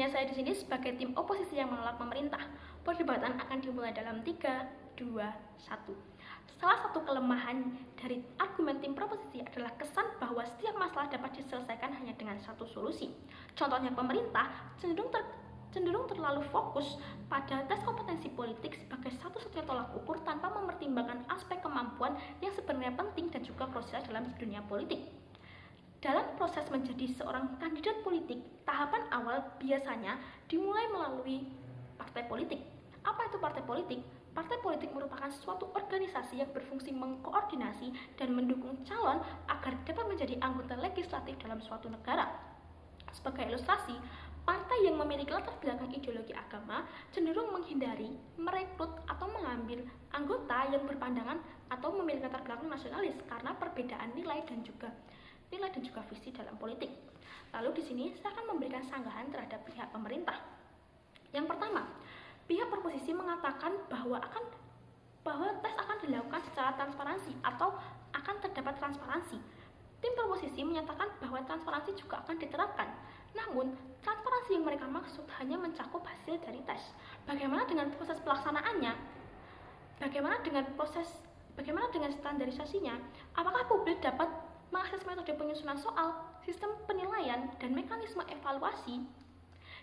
Berdirinya saya di sini sebagai tim oposisi yang menolak pemerintah. Perdebatan akan dimulai dalam 3, 2, 1. Salah satu kelemahan dari argumen tim proposisi adalah kesan bahwa setiap masalah dapat diselesaikan hanya dengan satu solusi. Contohnya, pemerintah cenderung terlalu fokus pada tes kompetensi politik sebagai satu-satunya tolak ukur tanpa mempertimbangkan aspek kemampuan yang sebenarnya penting dan juga krusial dalam dunia politik. Dalam proses menjadi seorang kandidat politik, tahapan awal biasanya dimulai melalui partai politik. Apa itu partai politik? Partai politik merupakan suatu organisasi yang berfungsi mengkoordinasi dan mendukung calon agar dapat menjadi anggota legislatif dalam suatu negara. Sebagai ilustrasi, partai yang memiliki latar belakang ideologi agama cenderung menghindari, merekrut, atau mengambil anggota yang berpandangan atau memiliki latar belakang nasionalis karena perbedaan nilai dan juga visi dalam politik. Lalu di sini saya akan memberikan sanggahan terhadap pihak pemerintah. Yang pertama, pihak proposisi mengatakan bahwa tes akan dilakukan secara transparansi atau akan terdapat transparansi. Tim proposisi menyatakan bahwa transparansi juga akan diterapkan. Namun, transparansi yang mereka maksud hanya mencakup hasil dari tes. Bagaimana dengan proses pelaksanaannya? Bagaimana dengan standarisasinya? Apakah publik dapat mengakses metode penyusunan soal, sistem penilaian, dan mekanisme evaluasi?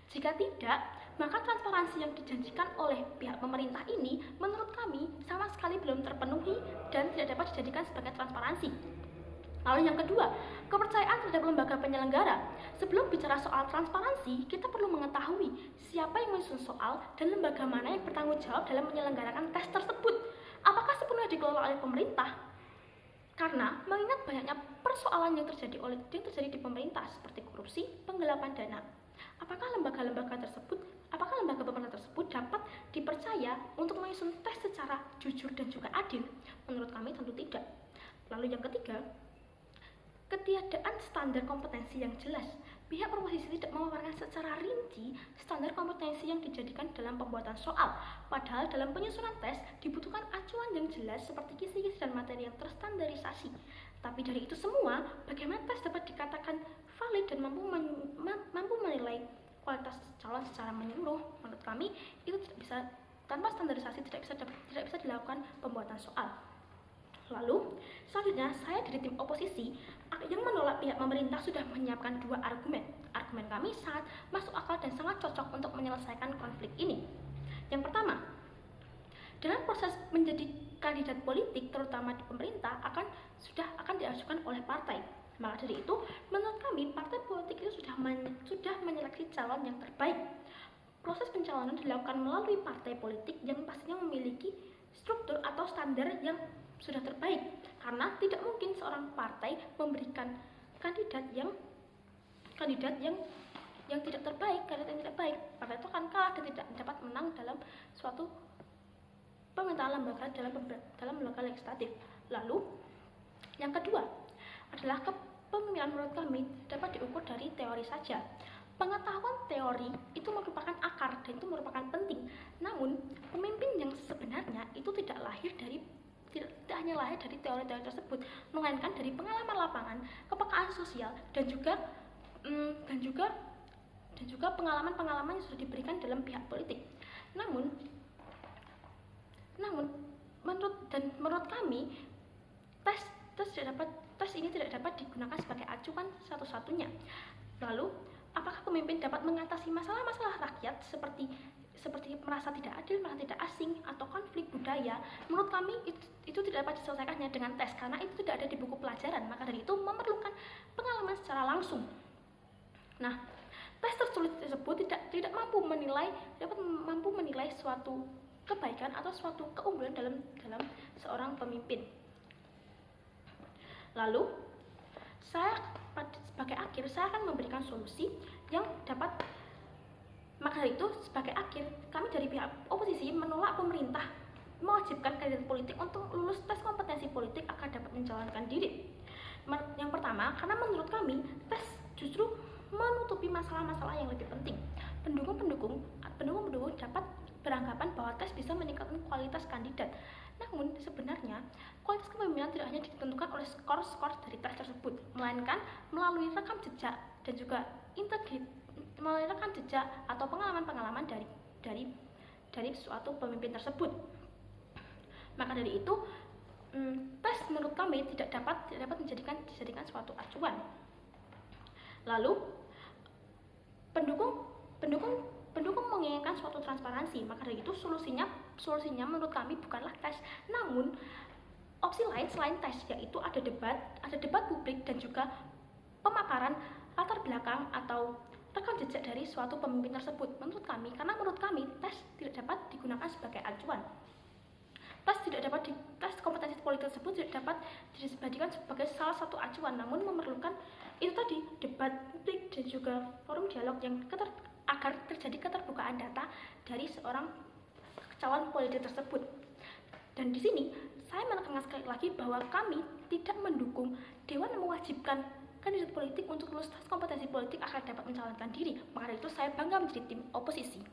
Jika tidak, maka transparansi yang dijanjikan oleh pihak pemerintah ini menurut kami sama sekali belum terpenuhi dan tidak dapat dijadikan sebagai transparansi. Lalu yang kedua, kepercayaan terhadap lembaga penyelenggara. Sebelum bicara soal transparansi, kita perlu mengetahui siapa yang menyusun soal dan lembaga mana yang bertanggung jawab dalam menyelenggarakan tes tersebut. Apakah sepenuhnya dikelola oleh pemerintah? Karena mengingat banyaknya persoalan yang terjadi di pemerintah seperti korupsi, penggelapan dana. Apakah lembaga pemerintah tersebut dapat dipercaya untuk menyusun tes secara jujur dan juga adil? Menurut kami tentu tidak. Lalu yang ketiga, ketiadaan standar kompetensi yang jelas. Pihak proposisi tidak memaparkan secara rinci standar kompetensi yang dijadikan dalam pembuatan soal. Padahal dalam penyusunan tes dibutuhkan acuan yang jelas seperti kisi-kisi dan materi yang terstandarisasi. Tapi dari itu semua, bagaimana tes dapat dikatakan valid dan mampu menilai kualitas calon secara menyeluruh? Menurut kami itu tidak bisa, tanpa standarisasi tidak bisa dilakukan pembuatan soal. Lalu, selanjutnya saya dari tim oposisi yang menolak pihak pemerintah sudah menyiapkan 2 argumen. Argumen kami sangat masuk akal dan sangat cocok untuk menyelesaikan konflik ini. Yang pertama, dalam proses menjadi kandidat politik terutama di pemerintah akan diajukan oleh partai. Maka dari itu, menurut kami partai politik itu sudah menyeleksi calon yang terbaik. Proses pencalonan dilakukan melalui partai politik yang pastinya memiliki struktur atau standar yang sudah terbaik, karena tidak mungkin seorang partai memberikan kandidat yang tidak terbaik. Partai itu akan kalah dan tidak dapat menang dalam suatu pemerintahan lembaga dalam lembaga legislatif. Lalu yang kedua adalah kepemimpinan menurut kami dapat diukur dari teori saja. Pengetahuan teori itu merupakan akar dan itu merupakan penting. Namun, pemimpin yang sebenarnya itu tidak hanya lahir dari teori-teori tersebut, melainkan dari pengalaman lapangan, kepekaan sosial dan juga pengalaman-pengalaman yang sudah diberikan dalam pihak politik. Namun menurut kami tes ini tidak dapat digunakan sebagai acuan satu-satunya. Lalu, apakah pemimpin dapat mengatasi masalah-masalah rakyat seperti merasa tidak adil, merasa tidak asing, atau konflik budaya? Menurut kami itu tidak dapat diselesaikan hanya dengan tes, karena itu tidak ada di buku pelajaran. Maka dari itu memerlukan pengalaman secara langsung. Nah, tes tersulit tersebut tidak mampu menilai suatu kebaikan atau suatu keunggulan dalam seorang pemimpin. Lalu, sebagai akhir saya akan memberikan solusi yang dapat. Maka dari itu, sebagai akhir, kami dari pihak oposisi menolak pemerintah mewajibkan kandidat politik untuk lulus tes kompetensi politik agar dapat mencalonkan diri. Yang pertama, karena menurut kami tes justru menutupi masalah-masalah yang lebih penting. Pendukung dapat beranggapan bahwa tes bisa meningkatkan kualitas kandidat. Namun sebenarnya kualitas kepemimpinan tidak hanya ditentukan oleh skor-skor dari tes tersebut, melainkan melalui rekam jejak dan juga rekam jejak atau pengalaman-pengalaman dari suatu pemimpin tersebut. Maka dari itu, tes menurut kami tidak dapat dijadikan suatu acuan. Lalu pendukung menginginkan suatu transparansi, maka dari itu solusinya menurut kami bukanlah tes, namun opsi lain selain tes, yaitu ada debat publik dan juga pemaparan latar belakang atau rekam jejak dari suatu pemimpin tersebut. Karena menurut kami tes tidak dapat digunakan sebagai acuan. Tes kompetensi politik tersebut tidak dapat dijadikan sebagai salah satu acuan, namun memerlukan itu tadi, debat publik dan juga forum dialog agar terjadi keterbukaan data dari seorang calon politik tersebut. Dan di sini saya menekankan sekali lagi bahwa kami tidak mendukung Dewan mewajibkan kandidat politik untuk lulus tes kompetensi politik agar dapat mencalonkan diri. Maka dari itu saya bangga menjadi tim oposisi.